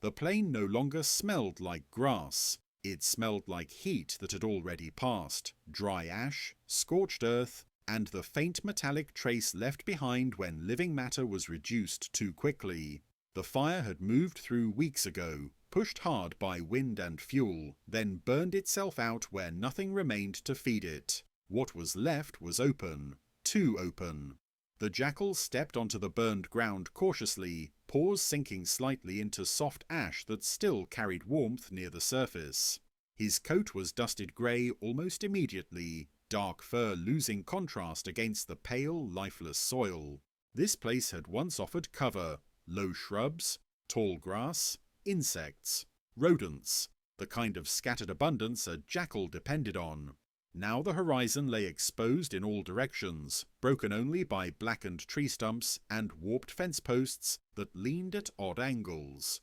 The plain no longer smelled like grass. It smelled like heat that had already passed, dry ash, scorched earth, and the faint metallic trace left behind when living matter was reduced too quickly. The fire had moved through weeks ago, pushed hard by wind and fuel, then burned itself out where nothing remained to feed it. What was left was open, too open. The jackal stepped onto the burned ground cautiously, paws sinking slightly into soft ash that still carried warmth near the surface. His coat was dusted grey almost immediately, dark fur losing contrast against the pale, lifeless soil. This place had once offered cover, low shrubs, tall grass, insects, rodents, the kind of scattered abundance a jackal depended on. Now the horizon lay exposed in all directions, broken only by blackened tree stumps and warped fence posts that leaned at odd angles.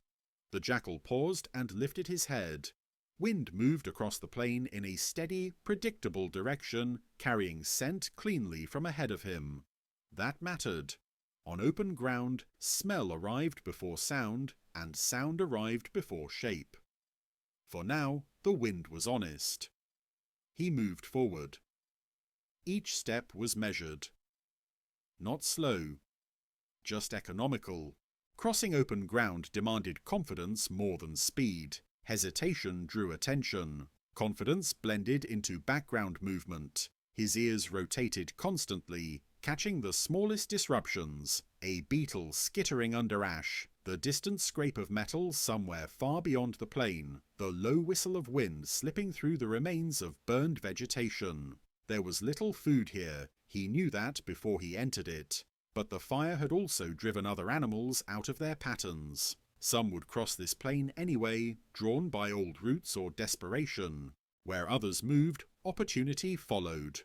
The jackal paused and lifted his head. Wind moved across the plain in a steady, predictable direction, carrying scent cleanly from ahead of him. That mattered. On open ground, smell arrived before sound, and sound arrived before shape. For now, the wind was honest. He moved forward. Each step was measured. Not slow, just economical. Crossing open ground demanded confidence more than speed. Hesitation drew attention. Confidence blended into background movement. His ears rotated constantly, catching the smallest disruptions. A beetle skittering under ash, the distant scrape of metal somewhere far beyond the plain, the low whistle of wind slipping through the remains of burned vegetation. There was little food here, he knew that before he entered it. But the fire had also driven other animals out of their patterns. Some would cross this plain anyway, drawn by old roots or desperation. Where others moved, opportunity followed.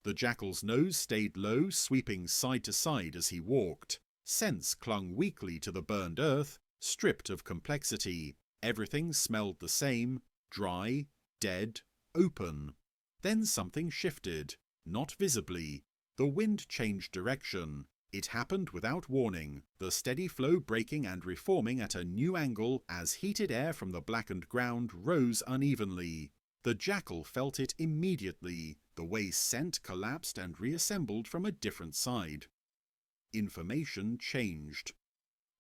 The jackal's nose stayed low, sweeping side to side as he walked. Scents clung weakly to the burned earth, stripped of complexity. Everything smelled the same, dry, dead, open. Then something shifted, not visibly. The wind changed direction. It happened without warning, the steady flow breaking and reforming at a new angle as heated air from the blackened ground rose unevenly. The jackal felt it immediately, the way scent collapsed and reassembled from a different side. Information changed.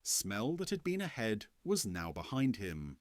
Smell that had been ahead was now behind him.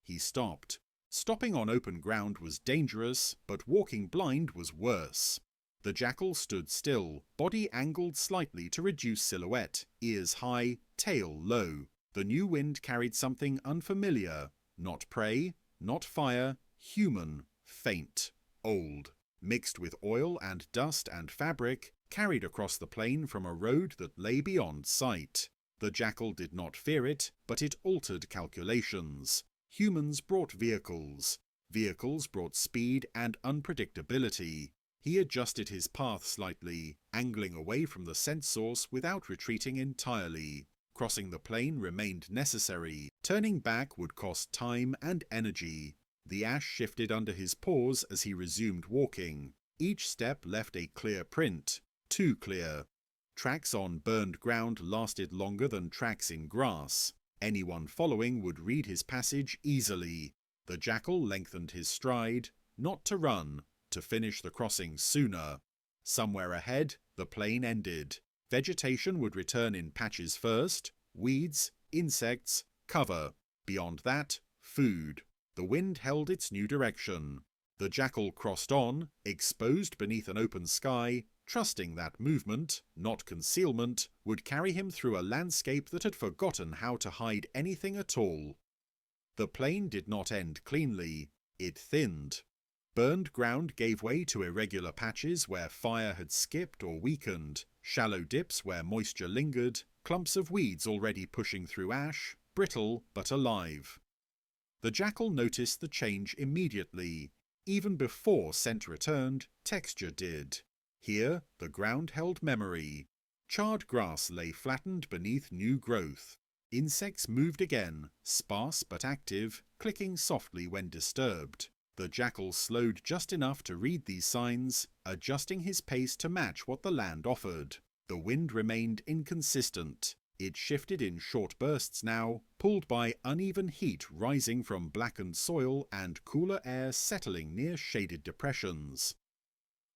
He stopped. Stopping on open ground was dangerous, but walking blind was worse. The jackal stood still, body angled slightly to reduce silhouette, ears high, tail low. The new wind carried something unfamiliar. Not prey, not fire, human, faint, old. Mixed with oil and dust and fabric, carried across the plain from a road that lay beyond sight. The jackal did not fear it, but it altered calculations. Humans brought vehicles. Vehicles brought speed and unpredictability. He adjusted his path slightly, angling away from the scent source without retreating entirely. Crossing the plain remained necessary. Turning back would cost time and energy. The ash shifted under his paws as he resumed walking. Each step left a clear print, too clear. Tracks on burned ground lasted longer than tracks in grass. Anyone following would read his passage easily. The jackal lengthened his stride, not to run, to finish the crossing sooner. Somewhere ahead, the plain ended. Vegetation would return in patches first, weeds, insects, cover. Beyond that, food. The wind held its new direction. The jackal crossed on, exposed beneath an open sky, trusting that movement, not concealment, would carry him through a landscape that had forgotten how to hide anything at all. The plain did not end cleanly. It thinned. Burned ground gave way to irregular patches where fire had skipped or weakened, shallow dips where moisture lingered, clumps of weeds already pushing through ash, brittle but alive. The jackal noticed the change immediately. Even before scent returned, texture did. Here, the ground held memory. Charred grass lay flattened beneath new growth. Insects moved again, sparse but active, clicking softly when disturbed. The jackal slowed just enough to read these signs, adjusting his pace to match what the land offered. The wind remained inconsistent. It shifted in short bursts now, pulled by uneven heat rising from blackened soil and cooler air settling near shaded depressions.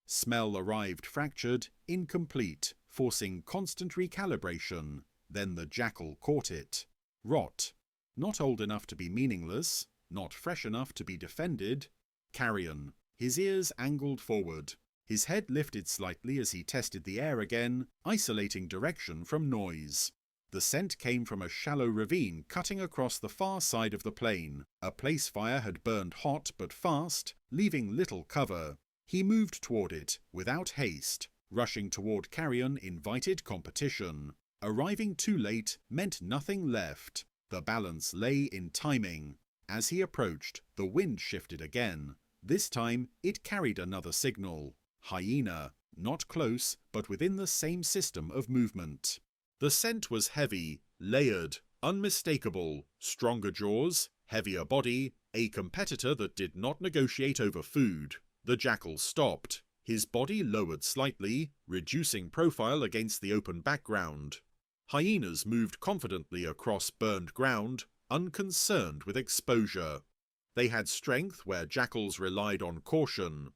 Smell arrived fractured, incomplete, forcing constant recalibration. Then the jackal caught it. Rot. Not old enough to be meaningless, not fresh enough to be defended. Carrion. His ears angled forward. His head lifted slightly as he tested the air again, isolating direction from noise. The scent came from a shallow ravine cutting across the far side of the plain. A place fire had burned hot but fast, leaving little cover. He moved toward it, without haste. Rushing toward carrion invited competition. Arriving too late meant nothing left. The balance lay in timing. As he approached, the wind shifted again. This time, it carried another signal. Hyena. Not close, but within the same system of movement. The scent was heavy, layered, unmistakable, stronger jaws, heavier body, a competitor that did not negotiate over food. The jackal stopped. His body lowered slightly, reducing profile against the open background. Hyenas moved confidently across burned ground, unconcerned with exposure. They had strength where jackals relied on caution.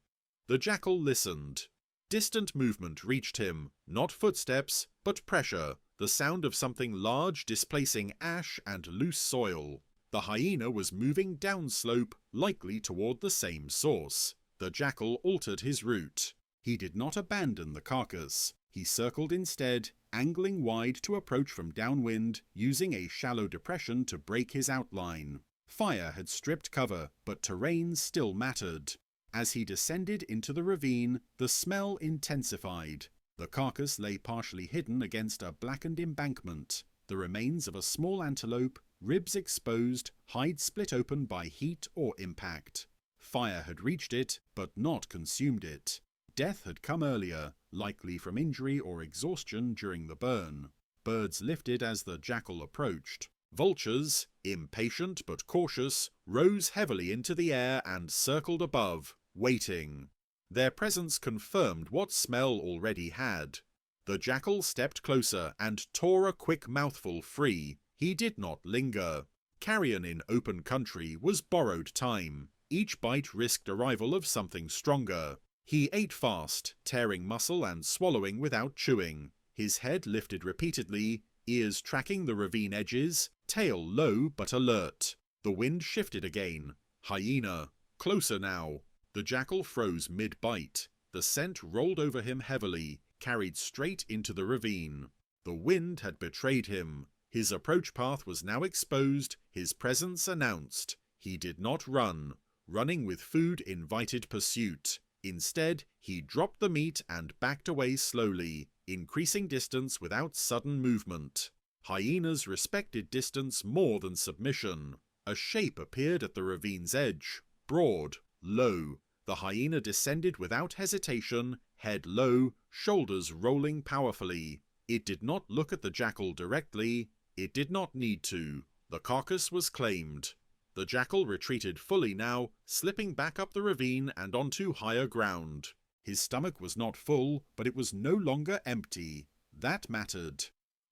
The jackal listened. Distant movement reached him, not footsteps, but pressure, the sound of something large displacing ash and loose soil. The hyena was moving downslope, likely toward the same source. The jackal altered his route. He did not abandon the carcass. He circled instead, angling wide to approach from downwind, using a shallow depression to break his outline. Fire had stripped cover, but terrain still mattered. As he descended into the ravine, the smell intensified. The carcass lay partially hidden against a blackened embankment. The remains of a small antelope, ribs exposed, hide split open by heat or impact. Fire had reached it, but not consumed it. Death had come earlier, likely from injury or exhaustion during the burn. Birds lifted as the jackal approached. Vultures, impatient but cautious, rose heavily into the air and circled above, waiting. Their presence confirmed what smell already had. The jackal stepped closer and tore a quick mouthful free. He did not linger. Carrion in open country was borrowed time. Each bite risked arrival of something stronger. He ate fast, tearing muscle and swallowing without chewing. His head lifted repeatedly, ears tracking the ravine edges, tail low but alert. The wind shifted again. Hyena. Closer now. The jackal froze mid-bite. The scent rolled over him heavily, carried straight into the ravine. The wind had betrayed him. His approach path was now exposed, his presence announced. He did not run. Running with food invited pursuit. Instead, he dropped the meat and backed away slowly, increasing distance without sudden movement. Hyenas respected distance more than submission. A shape appeared at the ravine's edge, broad, low. The hyena descended without hesitation, head low, shoulders rolling powerfully. It did not look at the jackal directly. It did not need to. The carcass was claimed. The jackal retreated fully now, slipping back up the ravine and onto higher ground. His stomach was not full, but it was no longer empty. That mattered.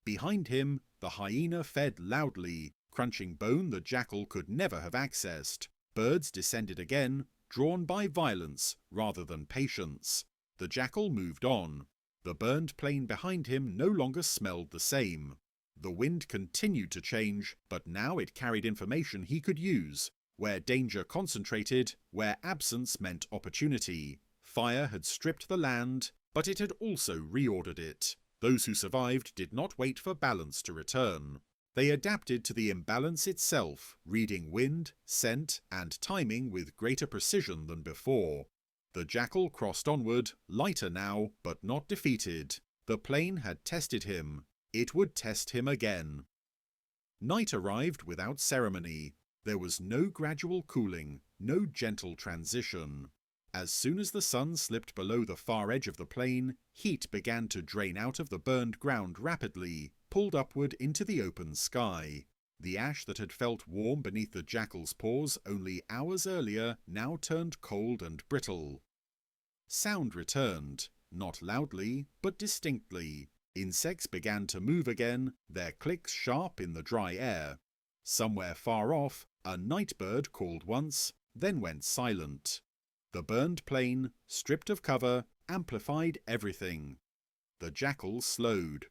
Behind him, the hyena fed loudly, crunching bone the jackal could never have accessed. Birds descended again, drawn by violence rather than patience. The jackal moved on. The burned plain behind him no longer smelled the same. The wind continued to change, but now it carried information he could use. Where danger concentrated, where absence meant opportunity. Fire had stripped the land, but it had also reordered it. Those who survived did not wait for balance to return. They adapted to the imbalance itself, reading wind, scent, and timing with greater precision than before. The jackal crossed onward, lighter now, but not defeated. The plain had tested him. It would test him again. Night arrived without ceremony. There was no gradual cooling, no gentle transition. As soon as the sun slipped below the far edge of the plain, heat began to drain out of the burned ground rapidly, pulled upward into the open sky. The ash that had felt warm beneath the jackal's paws only hours earlier now turned cold and brittle. Sound returned, not loudly, but distinctly. Insects began to move again, their clicks sharp in the dry air. Somewhere far off, a night bird called once, then went silent. The burned plain, stripped of cover, amplified everything. The jackal slowed.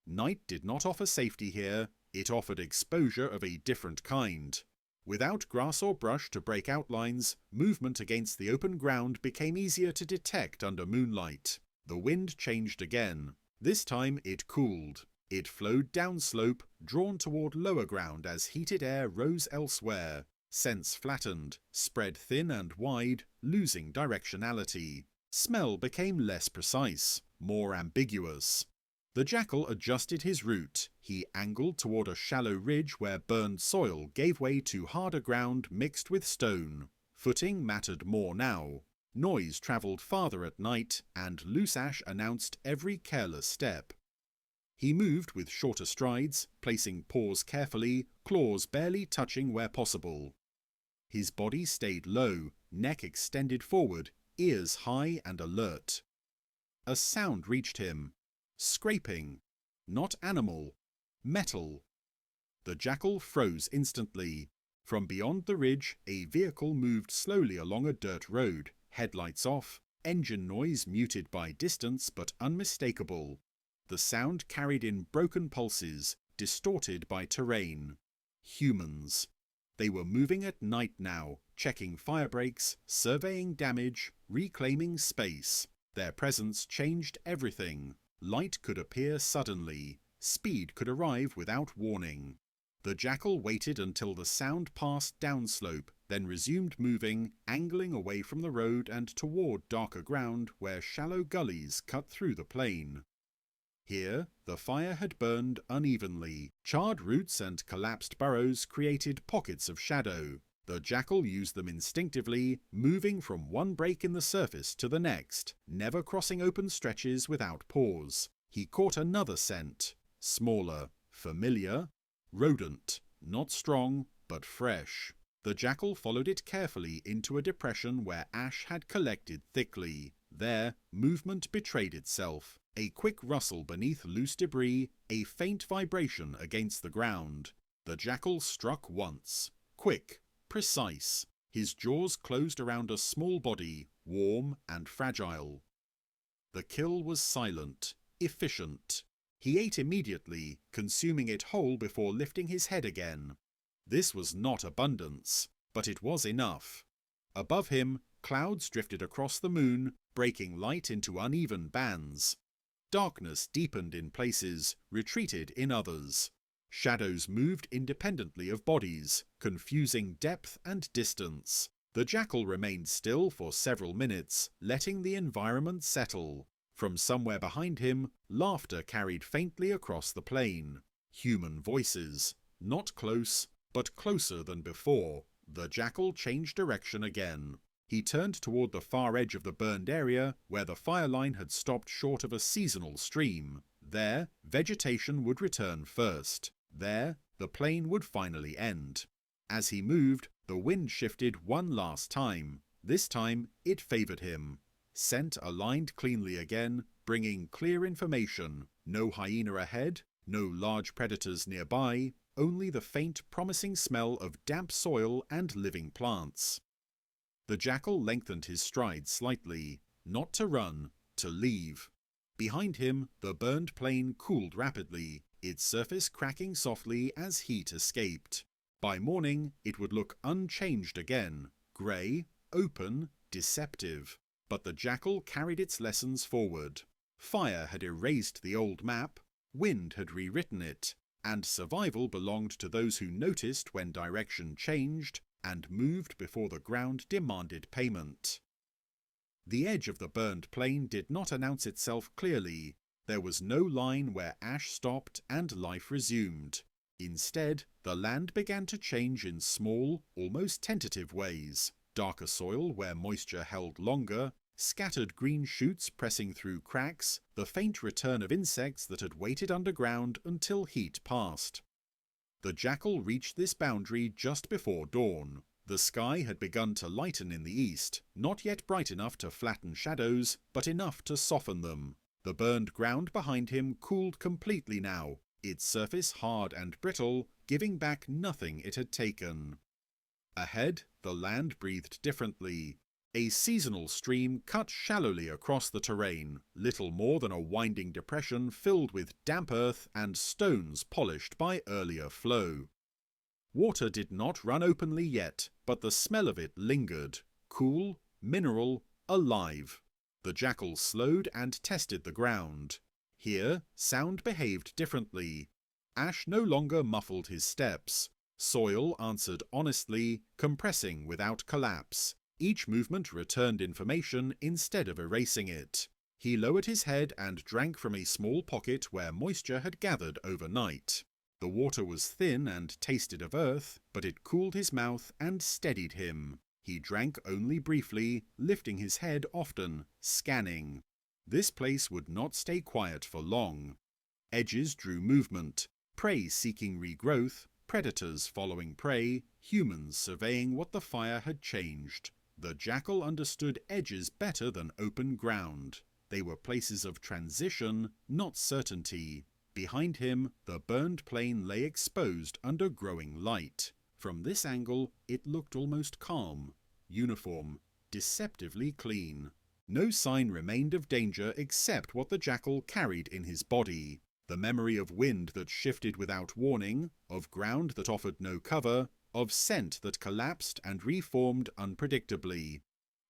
Night did not offer safety here, it offered exposure of a different kind. Without grass or brush to break outlines, movement against the open ground became easier to detect under moonlight. The wind changed again. This time it cooled. It flowed downslope, drawn toward lower ground as heated air rose elsewhere. Scents flattened, spread thin and wide, losing directionality. Smell became less precise, more ambiguous. The jackal adjusted his route. He angled toward a shallow ridge where burned soil gave way to harder ground mixed with stone. Footing mattered more now. Noise travelled farther at night, and loose ash announced every careless step. He moved with shorter strides, placing paws carefully, claws barely touching where possible. His body stayed low, neck extended forward, ears high and alert. A sound reached him. Scraping. Not animal. Metal. The jackal froze instantly. From beyond the ridge, a vehicle moved slowly along a dirt road, headlights off, engine noise muted by distance but unmistakable. The sound carried in broken pulses, distorted by terrain. Humans. They were moving at night now, checking fire breaks, surveying damage, reclaiming space. Their presence changed everything. Light could appear suddenly. Speed could arrive without warning. The jackal waited until the sound passed downslope, then resumed moving, angling away from the road and toward darker ground where shallow gullies cut through the plain. Here, the fire had burned unevenly. Charred roots and collapsed burrows created pockets of shadow. The jackal used them instinctively, moving from one break in the surface to the next, never crossing open stretches without pause. He caught another scent. Smaller, familiar, rodent, not strong, but fresh. The jackal followed it carefully into a depression where ash had collected thickly. There, movement betrayed itself. A quick rustle beneath loose debris, a faint vibration against the ground. The jackal struck once. Quick, precise. His jaws closed around a small body, warm and fragile. The kill was silent, efficient. He ate immediately, consuming it whole before lifting his head again. This was not abundance, but it was enough. Above him, clouds drifted across the moon, breaking light into uneven bands. Darkness deepened in places, retreated in others. Shadows moved independently of bodies, confusing depth and distance. The jackal remained still for several minutes, letting the environment settle. From somewhere behind him, laughter carried faintly across the plain. Human voices, not close, but closer than before. The jackal changed direction again. He turned toward the far edge of the burned area, where the fire line had stopped short of a seasonal stream. There, vegetation would return first. There, the plain would finally end. As he moved, the wind shifted one last time. This time, it favored him. Scent aligned cleanly again, bringing clear information. No hyena ahead, no large predators nearby, only the faint, promising smell of damp soil and living plants. The jackal lengthened his stride slightly, not to run, to leave. Behind him, the burned plain cooled rapidly, its surface cracking softly as heat escaped. By morning, it would look unchanged again, grey, open, deceptive. But the jackal carried its lessons forward. Fire had erased the old map, wind had rewritten it, and survival belonged to those who noticed when direction changed and moved before the ground demanded payment. The edge of the burned plain did not announce itself clearly. There was no line where ash stopped and life resumed. Instead, the land began to change in small, almost tentative ways. Darker soil where moisture held longer, scattered green shoots pressing through cracks, the faint return of insects that had waited underground until heat passed. The jackal reached this boundary just before dawn. The sky had begun to lighten in the east, not yet bright enough to flatten shadows, but enough to soften them. The burned ground behind him cooled completely now, its surface hard and brittle, giving back nothing it had taken. Ahead, the land breathed differently. A seasonal stream cut shallowly across the terrain, little more than a winding depression filled with damp earth and stones polished by earlier flow. Water did not run openly yet, but the smell of it lingered, cool, mineral, alive. The jackal slowed and tested the ground. Here, sound behaved differently. Ash no longer muffled his steps. Soil answered honestly, compressing without collapse. Each movement returned information instead of erasing it. He lowered his head and drank from a small pocket where moisture had gathered overnight. The water was thin and tasted of earth, but it cooled his mouth and steadied him. He drank only briefly, lifting his head often, scanning. This place would not stay quiet for long. Edges drew movement, prey seeking regrowth, predators following prey, humans surveying what the fire had changed. The jackal understood edges better than open ground. They were places of transition, not certainty. Behind him, the burned plain lay exposed under growing light. From this angle, it looked almost calm, uniform, deceptively clean. No sign remained of danger except what the jackal carried in his body. The memory of wind that shifted without warning, of ground that offered no cover, of scent that collapsed and reformed unpredictably.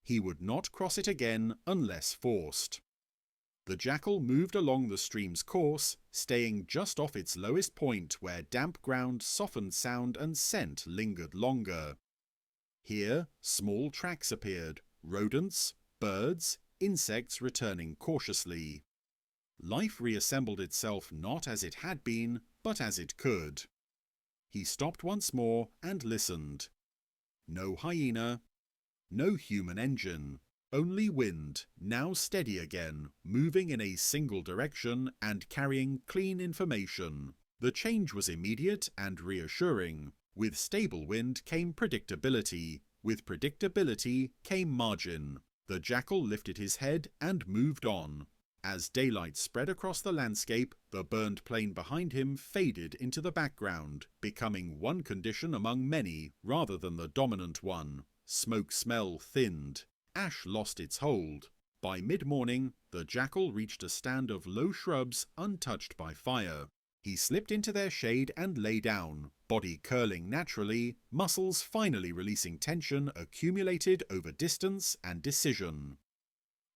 He would not cross it again unless forced. The jackal moved along the stream's course, staying just off its lowest point where damp ground softened sound and scent lingered longer. Here, small tracks appeared, rodents, birds, insects returning cautiously. Life reassembled itself not as it had been, but as it could. He stopped once more and listened. No hyena, no human engine, only wind, now steady again, moving in a single direction and carrying clean information. The change was immediate and reassuring. With stable wind came predictability. With predictability came margin. The jackal lifted his head and moved on. As daylight spread across the landscape, the burned plain behind him faded into the background, becoming one condition among many rather than the dominant one. Smoke smell thinned. Ash lost its hold. By mid-morning, the jackal reached a stand of low shrubs untouched by fire. He slipped into their shade and lay down, body curling naturally, muscles finally releasing tension accumulated over distance and decision.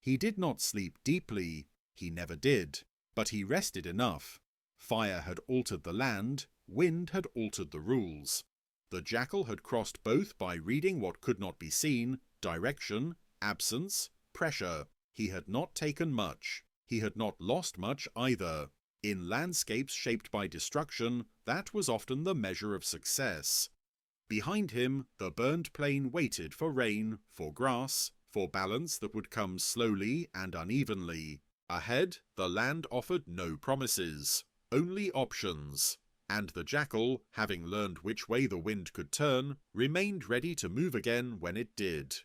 He did not sleep deeply. He never did. But he rested enough. Fire had altered the land, wind had altered the rules. The jackal had crossed both by reading what could not be seen, direction, absence, pressure. He had not taken much. He had not lost much either. In landscapes shaped by destruction, that was often the measure of success. Behind him, the burned plain waited for rain, for grass, for balance that would come slowly and unevenly. Ahead, the land offered no promises, only options. And the jackal, having learned which way the wind could turn, remained ready to move again when it did.